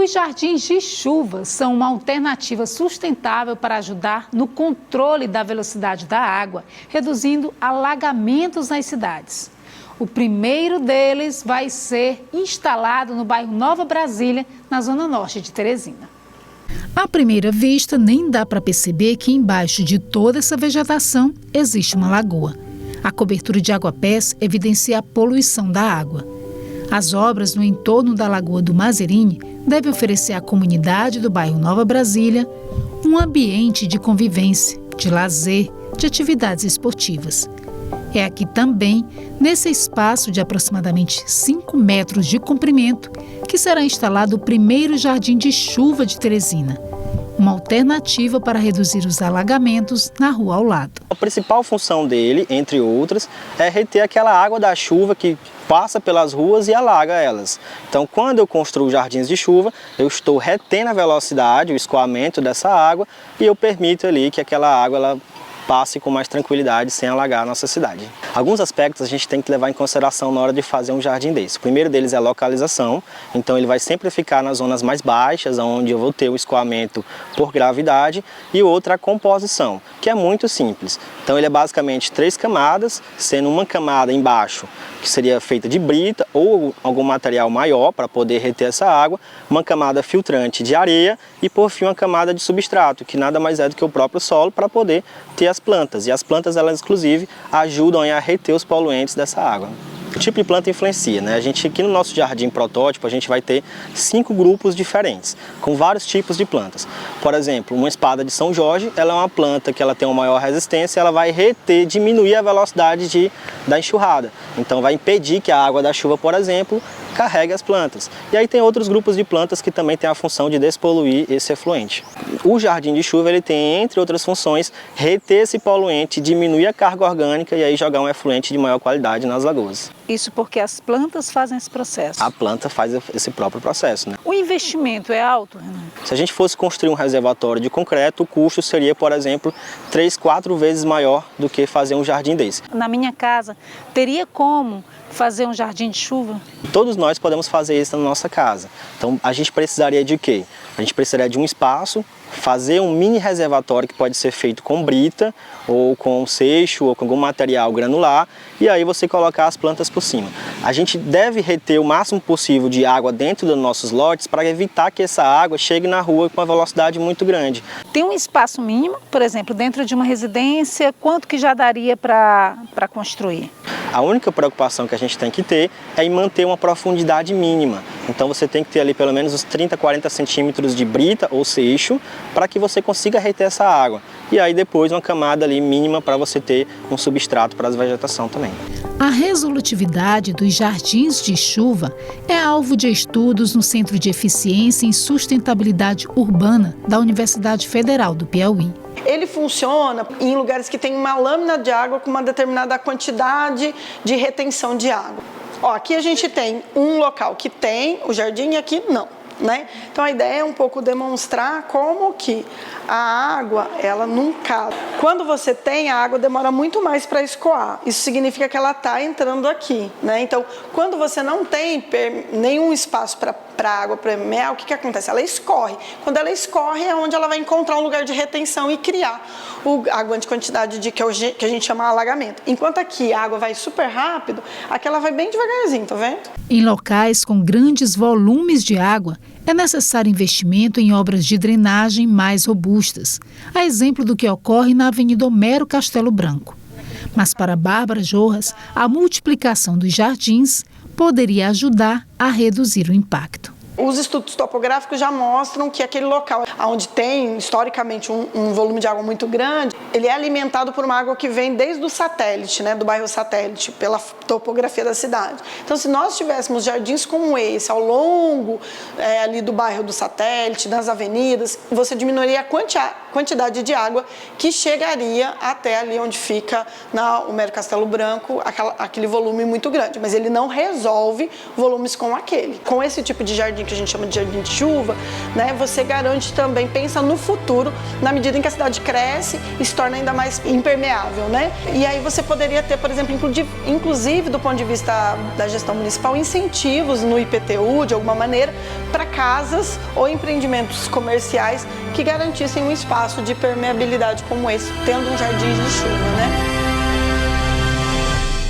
Os jardins de chuva são uma alternativa sustentável para ajudar no controle da velocidade da água, reduzindo alagamentos nas cidades. O primeiro deles vai ser instalado no bairro Nova Brasília, na zona norte de Teresina. À primeira vista, nem dá para perceber que embaixo de toda essa vegetação existe uma lagoa. A cobertura de aguapés evidencia a poluição da água. As obras no entorno da Lagoa do Mazeirinho devem oferecer à comunidade do bairro Nova Brasília um ambiente de convivência, de lazer, de atividades esportivas. É aqui também, nesse espaço de aproximadamente 5 metros de comprimento, que será instalado o primeiro jardim de chuva de Teresina, uma alternativa para reduzir os alagamentos na rua ao lado. A principal função dele, entre outras, é reter aquela água da chuva que passa pelas ruas e alaga elas. Então, quando eu construo jardins de chuva, eu estou retendo a velocidade, o escoamento dessa água e eu permito ali que aquela água passe com mais tranquilidade, sem alagar a nossa cidade. Alguns aspectos a gente tem que levar em consideração na hora de fazer um jardim desse. O primeiro deles é a localização, então ele vai sempre ficar nas zonas mais baixas, onde eu vou ter o escoamento por gravidade, e o outro é a composição, que é muito simples. Então ele é basicamente 3 camadas, sendo uma camada embaixo, que seria feita de brita ou algum material maior para poder reter essa água, uma camada filtrante de areia e por fim uma camada de substrato, que nada mais é do que o próprio solo para poder ter as plantas. E as plantas, elas inclusive ajudam a reter os poluentes dessa água. O tipo de planta influencia, né? Aqui no nosso jardim protótipo, a gente vai ter 5 grupos diferentes, com vários tipos de plantas. Por exemplo, uma espada de São Jorge, ela é uma planta que ela tem uma maior resistência, ela vai reter, diminuir a velocidade da enxurrada. Então vai impedir que a água da chuva, por exemplo, carregue as plantas. E aí tem outros grupos de plantas que também têm a função de despoluir esse efluente. O jardim de chuva, ele tem, entre outras funções, reter esse poluente, diminuir a carga orgânica e aí jogar um efluente de maior qualidade nas lagoas. Isso porque as plantas fazem esse processo? A planta faz esse próprio processo, né? O investimento é alto, Renan? Se a gente fosse construir um reservatório de concreto, o custo seria, por exemplo, 3, 4 vezes maior do que fazer um jardim desse. Na minha casa, teria como fazer um jardim de chuva? Todos nós podemos fazer isso na nossa casa. Então, a gente precisaria de quê? A gente precisaria de um espaço, fazer um mini reservatório que pode ser feito com brita, ou com seixo, ou com algum material granular, e aí você colocar as plantas por cima. A gente deve reter o máximo possível de água dentro dos nossos lotes para evitar que essa água chegue na rua com uma velocidade muito grande. Tem um espaço mínimo, por exemplo, dentro de uma residência, quanto que já daria para construir? A única preocupação que a gente tem que ter é em manter uma profundidade mínima. Então você tem que ter ali pelo menos uns 30, 40 centímetros de brita ou seixo para que você consiga reter essa água. E aí depois uma camada ali mínima para você ter um substrato para a vegetação também. A resolutividade dos jardins de chuva é alvo de estudos no Centro de Eficiência em Sustentabilidade Urbana da Universidade Federal do Piauí. Ele funciona em lugares que tem uma lâmina de água com uma determinada quantidade de retenção de água. Ó, aqui a gente tem um local que tem o jardim e aqui não, né? Então a ideia é um pouco demonstrar como que a água, ela nunca... Quando você tem, a água demora muito mais para escoar. Isso significa que ela está entrando aqui, né? Então, quando você não tem nenhum espaço para a água permear, o que acontece? Ela escorre. Quando ela escorre é onde ela vai encontrar um lugar de retenção e criar a grande quantidade de que a gente chama de alagamento. Enquanto aqui a água vai super rápido, aqui ela vai bem devagarzinho, tá vendo? Em locais com grandes volumes de água, é necessário investimento em obras de drenagem mais robustas, a exemplo do que ocorre na Avenida Homero Castelo Branco. Mas para Bárbara Jorras, a multiplicação dos jardins poderia ajudar a reduzir o impacto. Os estudos topográficos já mostram que aquele local onde tem, historicamente, um volume de água muito grande, ele é alimentado por uma água que vem desde o satélite, né, do bairro satélite, pela topografia da cidade. Então, se nós tivéssemos jardins como esse, ao longo ali do bairro do satélite, nas avenidas, você diminuiria a quantidade de água que chegaria até ali onde fica o Homero Castelo Branco, aquele volume muito grande. Mas ele não resolve volumes como aquele. Com esse tipo de jardim que a gente chama de jardim de chuva, né, você garante também, pensa no futuro, na medida em que a cidade cresce, torna ainda mais impermeável, né? E aí você poderia ter, por exemplo, inclusive do ponto de vista da gestão municipal, incentivos no IPTU, de alguma maneira, para casas ou empreendimentos comerciais que garantissem um espaço de permeabilidade como esse, tendo um jardim de chuva, né?